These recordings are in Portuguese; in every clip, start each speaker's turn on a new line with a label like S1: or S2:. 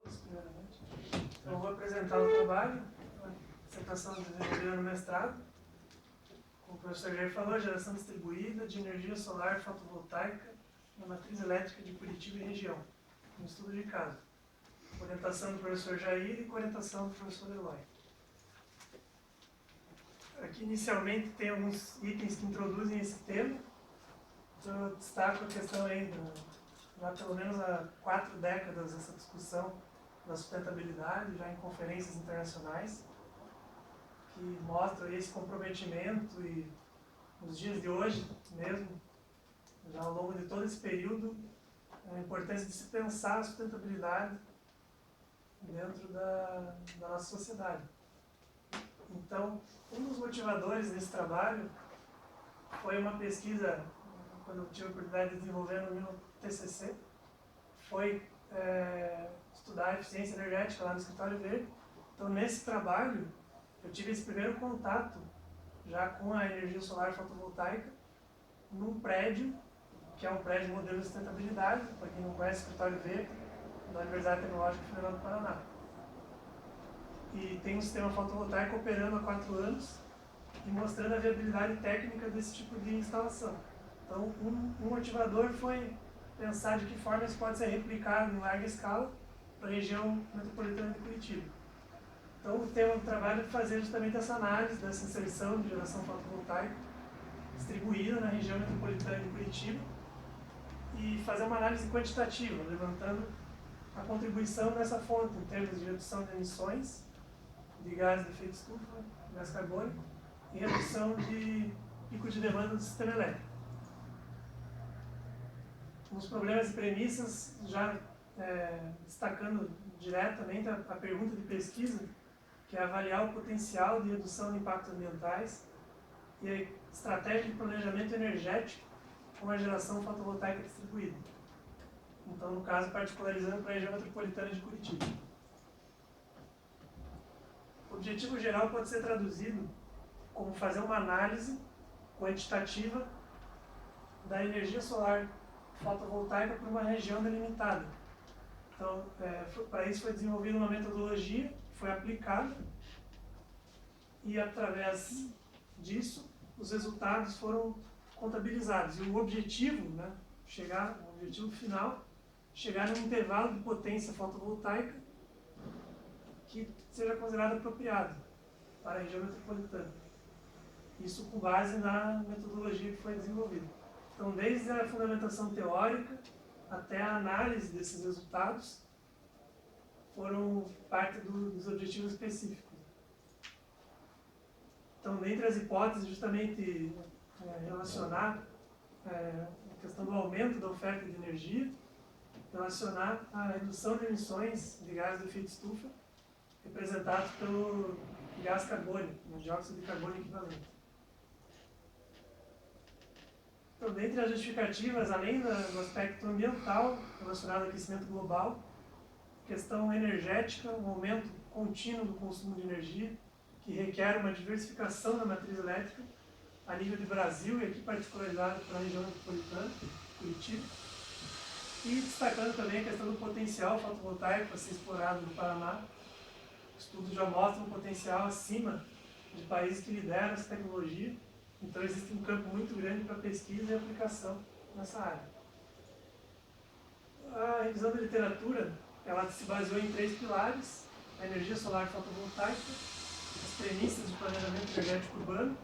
S1: Primeiramente. Então, eu vou apresentar o trabalho, a dissertação desenvolvida no mestrado. Como o professor Jair falou, geração distribuída de energia solar fotovoltaica na matriz elétrica de Curitiba e região, um estudo de caso. Orientação do professor Jair e orientação do professor Eloy. Aqui, inicialmente, tem alguns itens que introduzem esse tema. Então, eu destaco a questão aí, já pelo menos há 4 décadas, essa discussão da sustentabilidade, já em conferências internacionais, que mostram esse comprometimento e, nos dias de hoje mesmo, já ao longo de todo esse período, a importância de se pensar a sustentabilidade dentro da nossa sociedade. Então, um dos motivadores desse trabalho foi uma pesquisa, quando eu tive a oportunidade de desenvolver no meu TCC, foi estudar a eficiência energética lá no Escritório Verde. Então, nesse trabalho, eu tive esse primeiro contato já com a energia solar fotovoltaica num prédio, que é um prédio modelo de sustentabilidade, para quem não conhece, o Escritório Verde, da Universidade Tecnológica Federal do Paraná. E tem um sistema fotovoltaico operando há 4 anos e mostrando a viabilidade técnica desse tipo de instalação. Então, um motivador foi pensar de que forma isso pode ser replicado em larga escala para a região metropolitana de Curitiba. Então, o tema do trabalho é fazer justamente essa análise dessa inserção de geração fotovoltaica distribuída na região metropolitana de Curitiba e fazer uma análise quantitativa, levantando a contribuição dessa fonte em termos de redução de emissões de gases de efeito estufa, gás carbônico, e redução de pico de demanda do sistema elétrico. Nos problemas e premissas, já destacando diretamente a pergunta de pesquisa, que é avaliar o potencial de redução de impactos ambientais e a estratégia de planejamento energético com a geração fotovoltaica distribuída. Então, no caso, particularizando para a região metropolitana de Curitiba. O objetivo geral pode ser traduzido como fazer uma análise quantitativa da energia solar fotovoltaica por uma região delimitada. Então, para isso foi desenvolvida uma metodologia que foi aplicada e, através disso, os resultados foram contabilizados. E o objetivo, o objetivo final, chegar num intervalo de potência fotovoltaica que seja considerado apropriado para a região metropolitana. Isso com base na metodologia que foi desenvolvida. Então, desde a fundamentação teórica até a análise desses resultados, foram parte dos objetivos específicos. Então, dentre as hipóteses, justamente relacionar a questão do aumento da oferta de energia, relacionar a redução de emissões de gases de efeito estufa, representados pelo gás carbônico, dióxido de carbono equivalente. Então, dentre as justificativas, além do aspecto ambiental relacionado ao aquecimento global, questão energética, um aumento contínuo do consumo de energia, que requer uma diversificação da matriz elétrica a nível de Brasil e aqui particularizado para a região metropolitana, Curitiba. E destacando também a questão do potencial fotovoltaico a ser explorado no Paraná. Estudos já mostram um potencial acima de países que lideram essa tecnologia. Então, existe um campo muito grande para pesquisa e aplicação nessa área. A revisão da literatura, ela se baseou em 3 pilares: a energia solar fotovoltaica, as premissas de planejamento energético urbano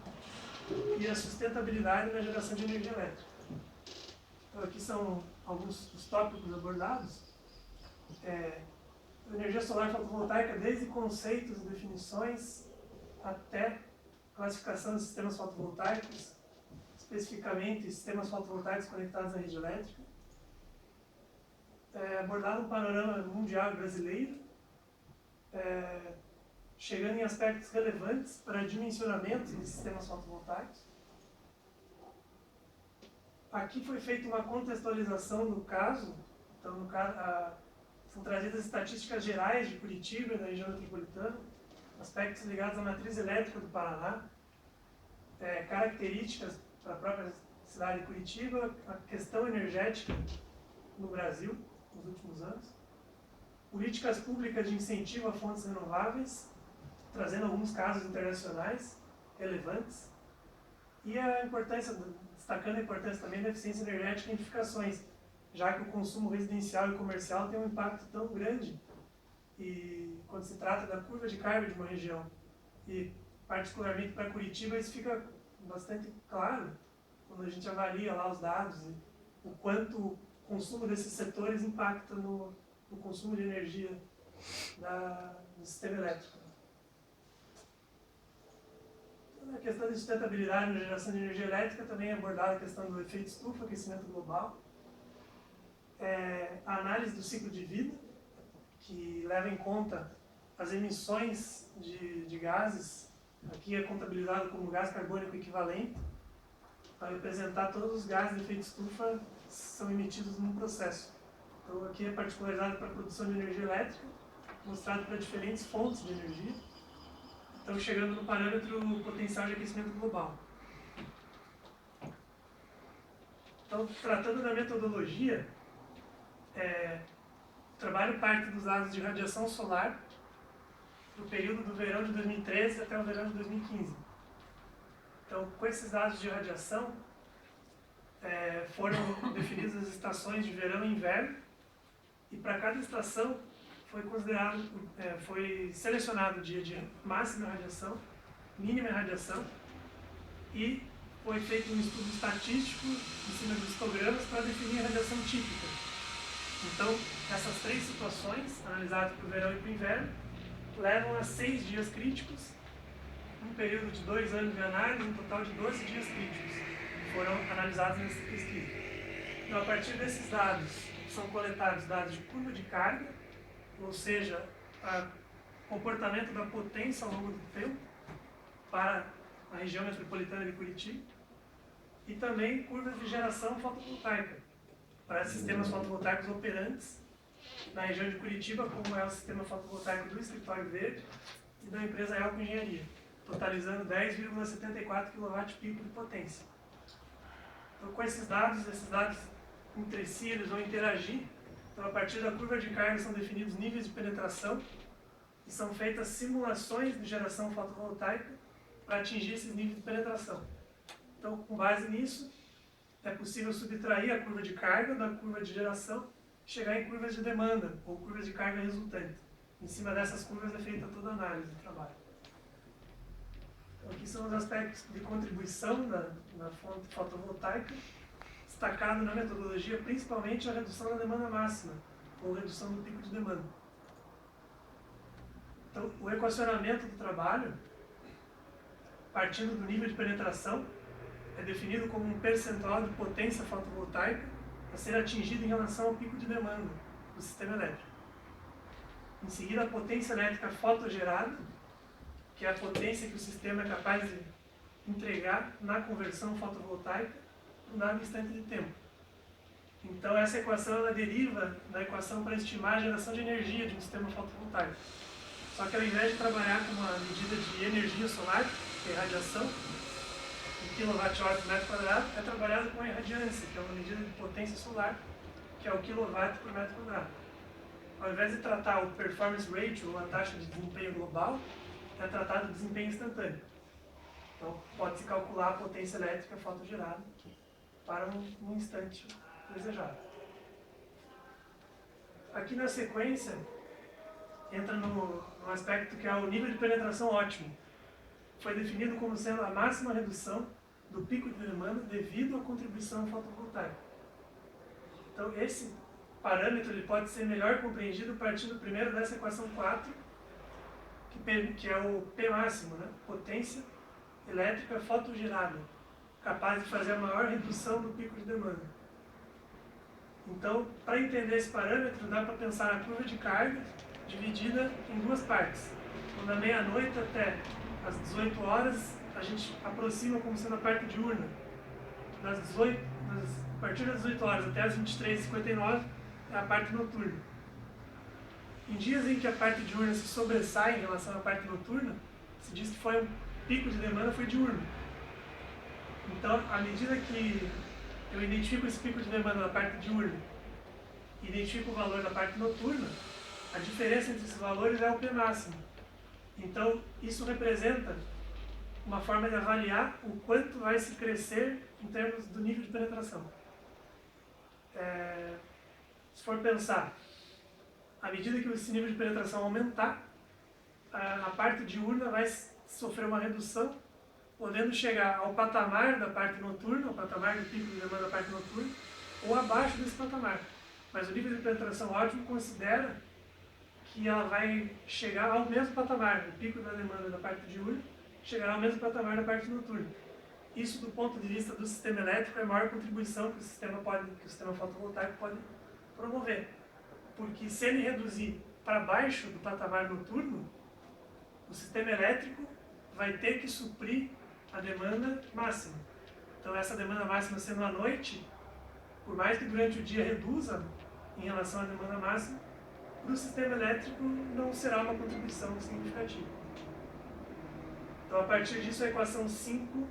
S1: e a sustentabilidade na geração de energia elétrica. Então, aqui são alguns dos tópicos abordados. A energia solar fotovoltaica, desde conceitos e definições até classificação de sistemas fotovoltaicos, especificamente sistemas fotovoltaicos conectados à rede elétrica. Abordado um panorama mundial e brasileiro, chegando em aspectos relevantes para dimensionamento de sistemas fotovoltaicos. Aqui foi feita uma contextualização do caso. Então, no caso, são trazidas estatísticas gerais de Curitiba e da região metropolitana, aspectos ligados à matriz elétrica do Paraná, características para a própria cidade de Curitiba, a questão energética no Brasil nos últimos anos. políticas públicas de incentivo a fontes renováveis, trazendo alguns casos internacionais relevantes, e a importância, destacando a importância também da eficiência energética em edificações, já que o consumo residencial e comercial tem um impacto tão grande, e quando se trata da curva de carga de uma região, e particularmente para Curitiba, isso fica bastante claro quando a gente avalia lá os dados e o quanto o consumo desses setores impacta no consumo de energia do sistema elétrico. A questão de sustentabilidade na geração de energia elétrica também é abordada a questão do efeito estufa, aquecimento global, a análise do ciclo de vida, que leva em conta as emissões de gases, aqui é contabilizado como gás carbônico equivalente, para representar todos os gases de efeito estufa que são emitidos num processo. Então aqui é particularizado para a produção de energia elétrica, mostrado para diferentes fontes de energia, então chegando no parâmetro potencial de aquecimento global. Então, tratando da metodologia, o trabalho parte dos dados de radiação solar do período do verão de 2013 até o verão de 2015. Então, com esses dados de radiação, foram definidas as estações de verão e inverno, e para cada estação foi selecionado o dia de máxima radiação, mínima radiação, e foi feito um estudo estatístico em cima de histogramas para definir a radiação típica. Então, essas três situações, analisadas para o verão e para o inverno, levam a 6 dias críticos, um período de 2 anos de análise, um total de 12 dias críticos, que foram analisados nessa pesquisa. Então, a partir desses dados, são coletados dados de curva de carga, ou seja, o comportamento da potência ao longo do tempo para a região metropolitana de Curitiba, e também curvas de geração fotovoltaica, para sistemas fotovoltaicos operantes na região de Curitiba, como é o sistema fotovoltaico do Escritório Verde e da empresa Elco Engenharia, totalizando 10,74 kWp de potência. Então, com esses dados entre si, eles vão interagir. Então, a partir da curva de carga são definidos níveis de penetração e são feitas simulações de geração fotovoltaica para atingir esses níveis de penetração. Então, com base nisso, é possível subtrair a curva de carga da curva de geração e chegar em curvas de demanda, ou curvas de carga resultante. Em cima dessas curvas é feita toda a análise do trabalho. Então, aqui são os aspectos de contribuição da fonte fotovoltaica, destacado na metodologia principalmente a redução da demanda máxima, ou redução do pico de demanda. Então, o equacionamento do trabalho, partindo do nível de penetração, é definido como um percentual de potência fotovoltaica a ser atingido em relação ao pico de demanda do sistema elétrico. Em seguida, a potência elétrica fotogerada, que é a potência que o sistema é capaz de entregar na conversão fotovoltaica em um dado instante de tempo. Então, essa equação ela deriva da equação para estimar a geração de energia de um sistema fotovoltaico. Só que ao invés de trabalhar com uma medida de energia solar, que é radiação, em kWh por metro quadrado, é trabalhado com a irradiância, que é uma medida de potência solar, que é o kW por metro quadrado. Ao invés de tratar o performance ratio, ou a taxa de desempenho global, é tratado o desempenho instantâneo. Então, pode-se calcular a potência elétrica fotogerada para um instante desejado. Aqui na sequência, entra no aspecto que é o nível de penetração ótimo. Foi definido como sendo a máxima redução do pico de demanda devido à contribuição fotovoltaica. Então, esse parâmetro ele pode ser melhor compreendido partindo primeiro dessa equação 4, que é o P máximo, né? Potência elétrica fotogerada, capaz de fazer a maior redução do pico de demanda. Então, para entender esse parâmetro, dá para pensar a curva de carga dividida em duas partes. Então, da meia-noite até às 18 horas, a gente aproxima como sendo a parte diurna. A partir das 18 horas até as 23h59 é a parte noturna. Em dias em que a parte diurna se sobressai em relação à parte noturna, se diz que foi um pico de demanda foi diurno. Então, à medida que eu identifico esse pico de demanda na parte diurna e identifico o valor da parte noturna, A diferença entre esses valores é o P máximo. Então, isso representa uma forma de avaliar o quanto vai se crescer em termos do nível de penetração. Se for pensar, à medida que esse nível de penetração aumentar, a parte diurna vai sofrer uma redução, podendo chegar ao patamar da parte noturna, ao patamar do pico de demanda da parte noturna, ou abaixo desse patamar. Mas o nível de penetração ótimo considera que ela vai chegar ao mesmo patamar, o pico da demanda da parte diurna chegará ao mesmo patamar da parte noturna. Isso, do ponto de vista do sistema elétrico, é a maior contribuição que o sistema fotovoltaico pode promover. Porque se ele reduzir para baixo do patamar noturno, o sistema elétrico vai ter que suprir a demanda máxima. Então, essa demanda máxima sendo à noite, por mais que durante o dia reduza em relação à demanda máxima, para o sistema elétrico não será uma contribuição significativa. Então, a partir disso, a equação 5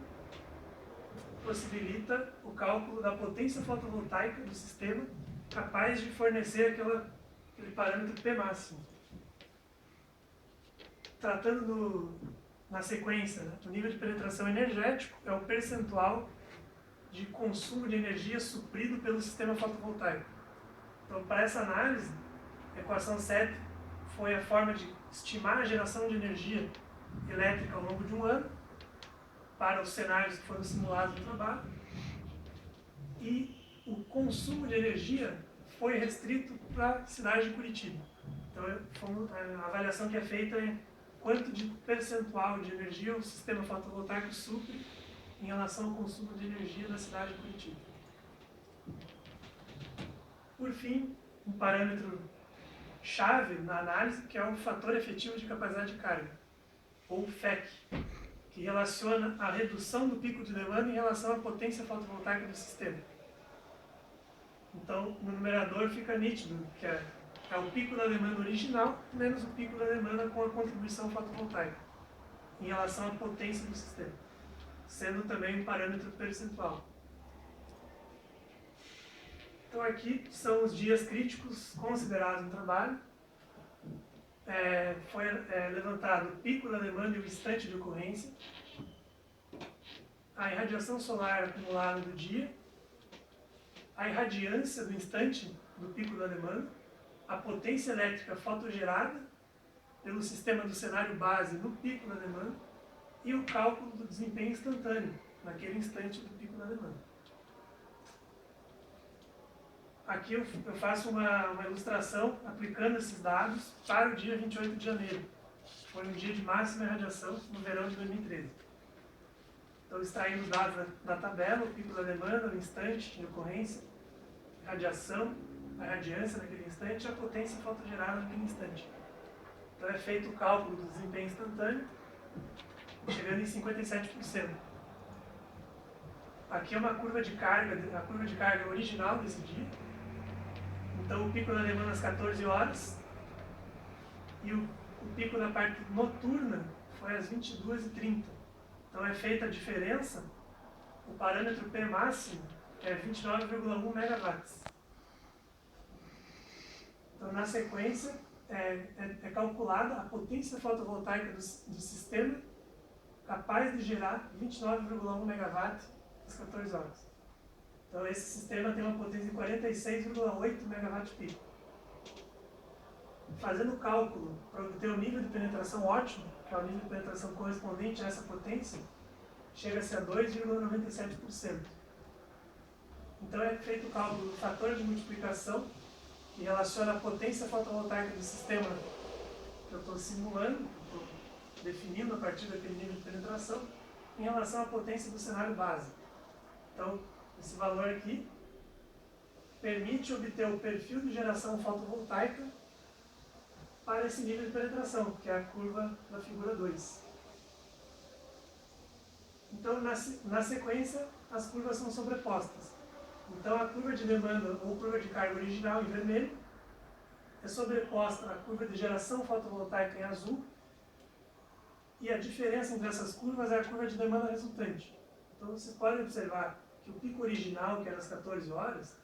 S1: possibilita o cálculo da potência fotovoltaica do sistema capaz de fornecer aquele parâmetro P máximo. Tratando na sequência, né, do nível de penetração energético, é o percentual de consumo de energia suprido pelo sistema fotovoltaico. Então, para essa análise, a equação 7 foi a forma de estimar a geração de energia elétrica ao longo de um ano, para os cenários que foram simulados no trabalho, e o consumo de energia foi restrito para a cidade de Curitiba. Então, a avaliação que é feita é quanto de percentual de energia o sistema fotovoltaico supre em relação ao consumo de energia da cidade de Curitiba. Por fim, um parâmetro chave na análise, que é o fator efetivo de capacidade de carga, ou FEC, que relaciona a redução do pico de demanda em relação à potência fotovoltaica do sistema. Então, no numerador fica nítido que é o pico da demanda original menos o pico da demanda com a contribuição fotovoltaica, em relação à potência do sistema, sendo também um parâmetro percentual. Então, aqui são os dias críticos considerados no trabalho. Foi levantado o pico da demanda e o instante de ocorrência, a irradiação solar acumulada do dia, a irradiância do instante do pico da demanda, a potência elétrica fotogerada pelo sistema do cenário base no pico da demanda e o cálculo do desempenho instantâneo naquele instante do pico da demanda. Aqui eu faço uma ilustração aplicando esses dados para o dia 28 de janeiro. Foi um dia de máxima irradiação no verão de 2013. Então, extraindo os dados da tabela, o pico da demanda, o instante de ocorrência, a radiação, a radiância naquele instante e a potência fotogerada naquele instante. Então, é feito o cálculo do desempenho instantâneo, chegando em 57%. Aqui é uma curva de carga, a curva de carga original desse dia. Então, o pico da demanda às 14 horas e o pico da parte noturna foi às 22h30. Então, é feita a diferença, o parâmetro P máximo é 29,1 megawatts. Então, na sequência, é calculada a potência fotovoltaica do sistema capaz de gerar 29,1 megawatts às 14 horas. Então, esse sistema tem uma potência de 46,8 megawatt-peak. Fazendo o cálculo para obter o nível de penetração ótimo, que é o nível de penetração correspondente a essa potência, chega-se a 2,97%. Então, é feito o cálculo do fator de multiplicação, que relaciona a potência fotovoltaica do sistema que eu estou simulando, que eu estou definindo a partir daquele nível de penetração, em relação à potência do cenário base. Então, esse valor aqui permite obter o perfil de geração fotovoltaica para esse nível de penetração, que é a curva da figura 2. Então, na sequência, as curvas são sobrepostas. Então, a curva de demanda ou curva de carga original em vermelho é sobreposta à curva de geração fotovoltaica em azul, e a diferença entre essas curvas é a curva de demanda resultante. Então, vocês podem observar que o pico original, que era às 14 horas,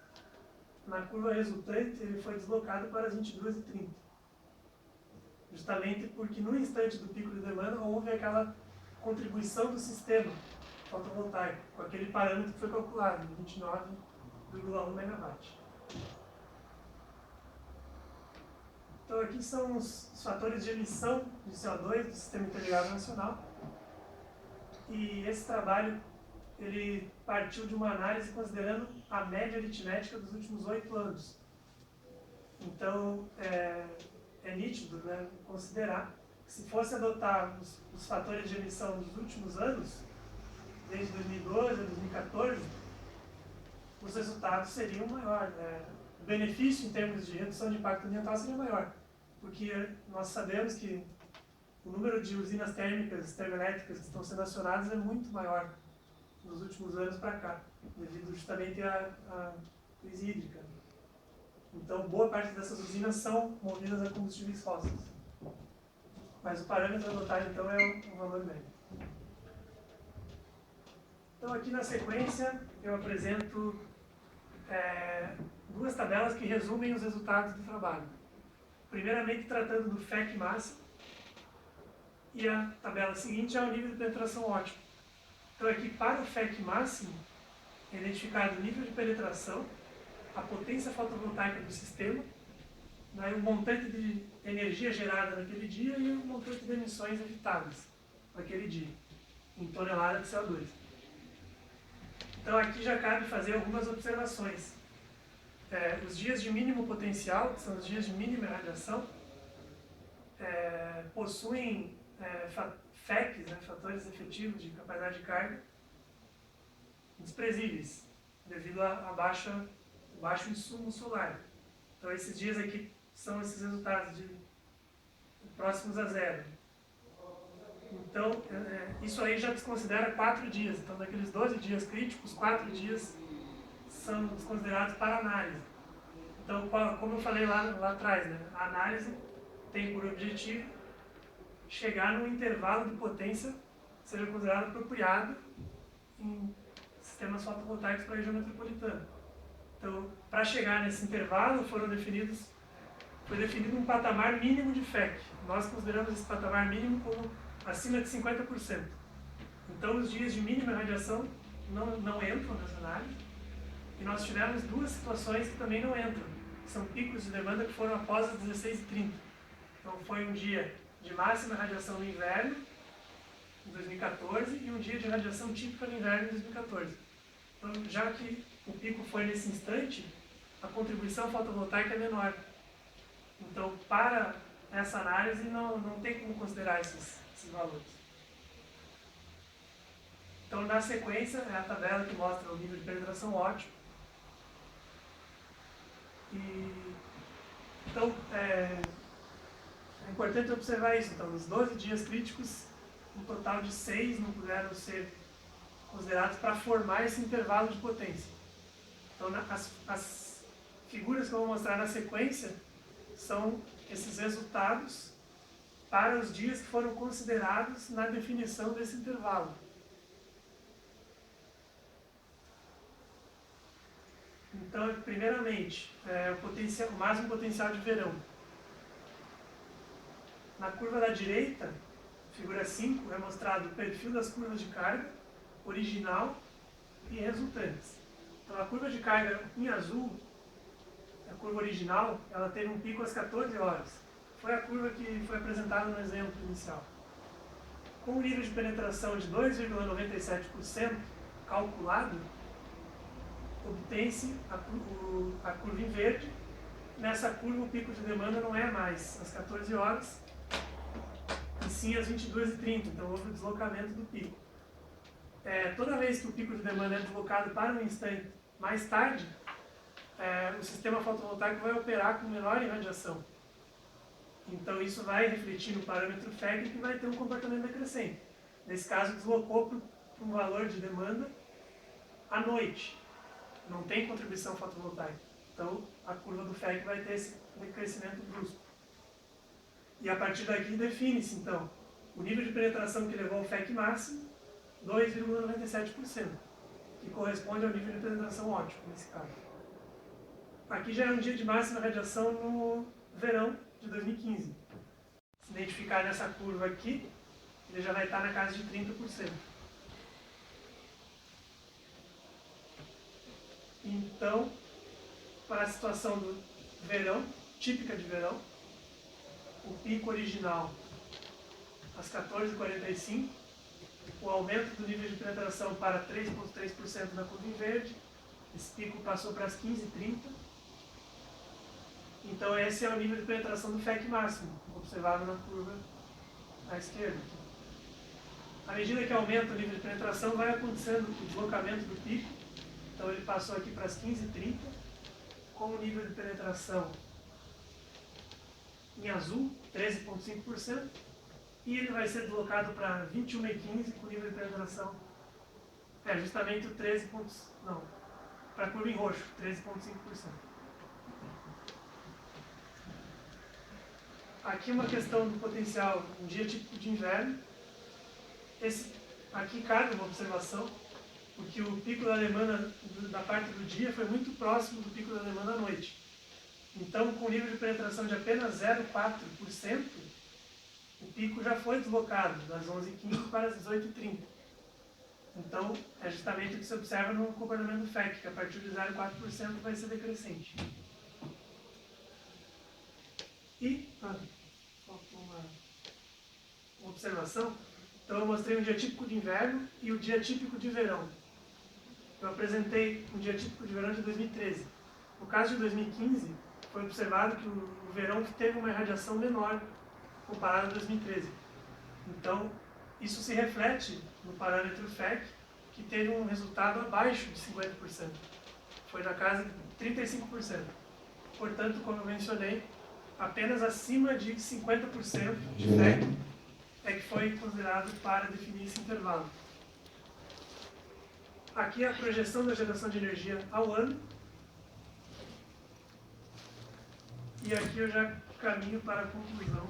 S1: na curva resultante ele foi deslocado para as 22h30. justamente porque no instante do pico de demanda houve aquela contribuição do sistema fotovoltaico, com aquele parâmetro que foi calculado, 29,1 MW. Então aqui são os fatores de emissão de CO2 do Sistema Integrado Nacional. E esse trabalho ele partiu de uma análise considerando a média aritmética dos últimos 8 anos. Então é nítido, né, considerar que se fosse adotar os fatores de emissão dos últimos anos, desde 2012 a 2014, os resultados seriam maiores. O benefício em termos de redução de impacto ambiental seria maior, porque nós sabemos que o número de usinas térmicas termoelétricas que estão sendo acionadas é muito maior nos últimos anos para cá, devido justamente à crise hídrica. Então, boa parte dessas usinas são movidas a combustíveis fósseis. Mas o parâmetro adotado, então, é o valor médio. Então, aqui na sequência, eu apresento duas tabelas que resumem os resultados do trabalho. Primeiramente, tratando do FEC máximo, e a tabela seguinte é o nível de penetração ótimo. Então, aqui, para o FEC máximo, é identificado o nível de penetração, a potência fotovoltaica do sistema, né, o montante de energia gerada naquele dia e o montante de emissões evitáveis naquele dia, em tonelada de CO2. Então, aqui já cabe fazer algumas observações. Os dias de mínimo potencial, que são os dias de mínima radiação, possuem FECs, né, fatores efetivos de capacidade de carga, desprezíveis, devido a baixo insumo solar. Então, esses dias aqui são esses resultados próximos a zero. Então, isso aí já desconsidera 4 dias. Então, daqueles 12 dias críticos, 4 dias são desconsiderados para análise. Então, como eu falei lá atrás, né, a análise tem por objetivo chegar num intervalo de potência que seja considerado apropriado em sistemas fotovoltaicos para a região metropolitana. Então, para chegar nesse intervalo, foi definido um patamar mínimo de FEC. Nós consideramos esse patamar mínimo como acima de 50%. Então, os dias de mínima radiação não entram nessa análise. E nós tivemos duas situações que também não entram, que são picos de demanda que foram após as 16h30. Então, foi um dia de máxima radiação no inverno, em 2014, e um dia de radiação típica no inverno, em 2014. Então, já que o pico foi nesse instante, a contribuição fotovoltaica é menor. Então, para essa análise, não tem como considerar esses valores. Então, na sequência, é a tabela que mostra o nível de penetração ótimo. Então, é importante observar isso. Então, nos 12 dias críticos, um total de 6 não puderam ser considerados para formar esse intervalo de potência. Então, as figuras que eu vou mostrar na sequência são esses resultados para os dias que foram considerados na definição desse intervalo. Então, primeiramente, o máximo potencial de verão. Na curva da direita, figura 5, é mostrado o perfil das curvas de carga, original e resultantes. Então, a curva de carga em azul, a curva original, ela teve um pico às 14 horas. Foi a curva que foi apresentada no exemplo inicial. Com um nível de penetração de 2,97% calculado, obtém-se a curva em verde. Nessa curva, o pico de demanda não é mais às 14 horas, e sim às 22h30, então houve o deslocamento do pico. Toda vez que o pico de demanda é deslocado para um instante mais tarde, o sistema fotovoltaico vai operar com menor irradiação. Então, isso vai refletir no parâmetro FEC, que vai ter um comportamento decrescente. Nesse caso, deslocou para um valor de demanda à noite. Não tem contribuição fotovoltaica. Então, a curva do FEC vai ter esse decrescimento brusco. E a partir daqui define-se, então, o nível de penetração que levou ao FEC máximo, 2,97%, que corresponde ao nível de penetração ótimo, nesse caso. Aqui já é um dia de máxima radiação no verão de 2015. Se ficar nessa curva aqui, ele já vai estar na casa de 30%. Então, para a situação do verão, típica de verão, o pico original às 14h45, o aumento do nível de penetração para 3,3% na curva em verde, esse pico passou para as 15h30. Então esse é o nível de penetração do FEC máximo, observado na curva à esquerda. À medida que aumenta o nível de penetração, vai acontecendo o deslocamento do pico. Então ele passou aqui para as 15h30, com o nível de penetração em azul, 13,5%, e ele vai ser deslocado para 21h15 com o nível de penetração, justamente o 13, não, para a curva em roxo, 13,5%. Aqui uma questão do potencial, um dia típico de inverno. Aqui cabe uma observação, porque o pico da demanda da parte do dia foi muito próximo do pico da demanda à noite. Então, com nível de penetração de apenas 0,4%, o pico já foi deslocado das 11h15 para as 18h30. Então, é justamente o que se observa no comportamento do FEC, que a partir de 0,4% vai ser decrescente. E, faltou uma observação. Então, eu mostrei um dia típico de inverno e o dia típico de verão. Eu apresentei um dia típico de verão de 2013. No caso de 2015, foi observado que o verão teve uma irradiação menor comparado a 2013. Então, isso se reflete no parâmetro FEC, que teve um resultado abaixo de 50%. Foi na casa de 35%. Portanto, como eu mencionei, apenas acima de 50% de FEC é que foi considerado para definir esse intervalo. Aqui é a projeção da geração de energia ao ano. E aqui eu já caminho para a conclusão.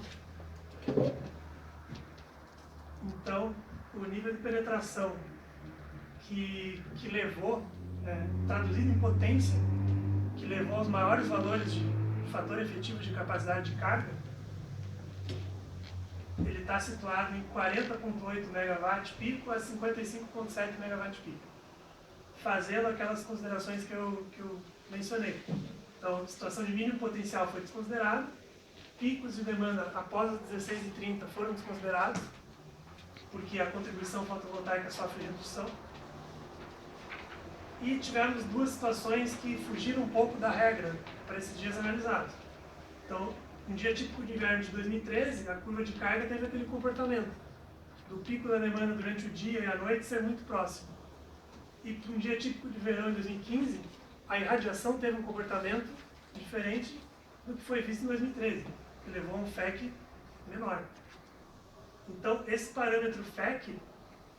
S1: Então, o nível de penetração que levou, traduzido em potência, que levou aos maiores valores de fator efetivo de capacidade de carga, ele está situado em 40,8 MW pico a 55,7 MW pico, fazendo aquelas considerações que eu mencionei. Então, a situação de mínimo potencial foi desconsiderada, picos de demanda após as 16h30 foram desconsiderados, porque a contribuição fotovoltaica sofre redução. E tivemos duas situações que fugiram um pouco da regra para esses dias analisados. Então, um dia típico de inverno de 2013, a curva de carga teve aquele comportamento do pico da demanda durante o dia e a noite ser muito próximo. E para um dia típico de verão em 2015, a irradiação teve um comportamento diferente do que foi visto em 2013, que levou a um FEC menor. Então, esse parâmetro FEC,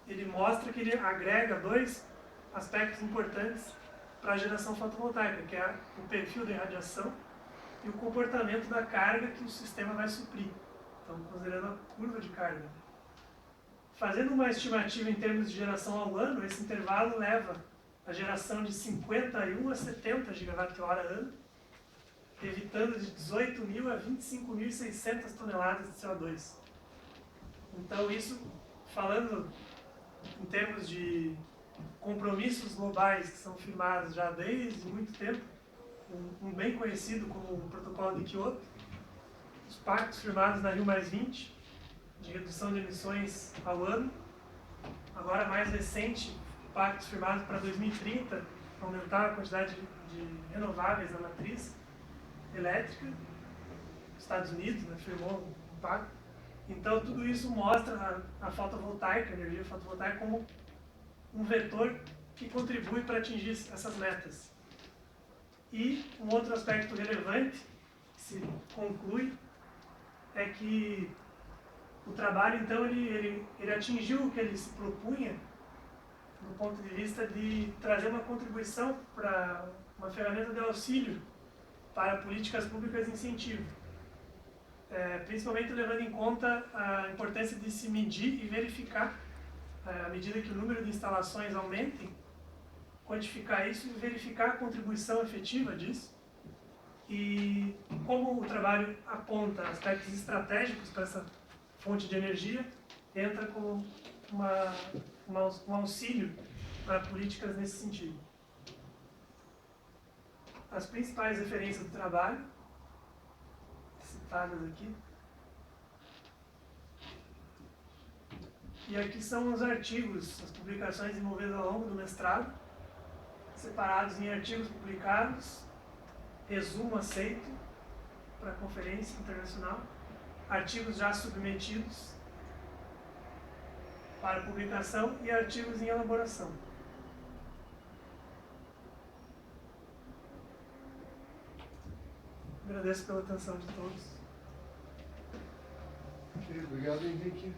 S1: ele mostra que ele agrega dois aspectos importantes para a geração fotovoltaica, que é o perfil da irradiação e o comportamento da carga que o sistema vai suprir. Então, considerando a curva de carga. Fazendo uma estimativa em termos de geração ao ano, esse intervalo leva a geração de 51 a 70 GWh ano, evitando de 18.000 a 25.600 toneladas de CO2. Então, isso, falando em termos de compromissos globais que são firmados já desde muito tempo, um bem conhecido como o Protocolo de Kyoto, os pactos firmados na Rio+20, de redução de emissões ao ano, agora mais recente, pactos firmados para 2030, para aumentar a quantidade de renováveis na matriz elétrica. Os Estados Unidos, né, firmou um pacto. Então, tudo isso mostra a fotovoltaica, a energia fotovoltaica, como um vetor que contribui para atingir essas metas. E um outro aspecto relevante, que se conclui, é que o trabalho, então, ele atingiu o que ele se propunha, do ponto de vista de trazer uma contribuição para uma ferramenta de auxílio para políticas públicas de incentivo. Principalmente levando em conta a importância de se medir e verificar, à medida que o número de instalações aumentem, quantificar isso e verificar a contribuição efetiva disso. E como o trabalho aponta aspectos estratégicos para essa fonte de energia, entra como um auxílio para políticas nesse sentido. As principais referências do trabalho, citadas aqui. E aqui são os artigos, as publicações desenvolvidas ao longo do mestrado, separados em artigos publicados, resumo aceito para conferência internacional, artigos já submetidos para publicação e artigos em elaboração. Agradeço pela atenção de todos.
S2: Ok, obrigado, Henrique.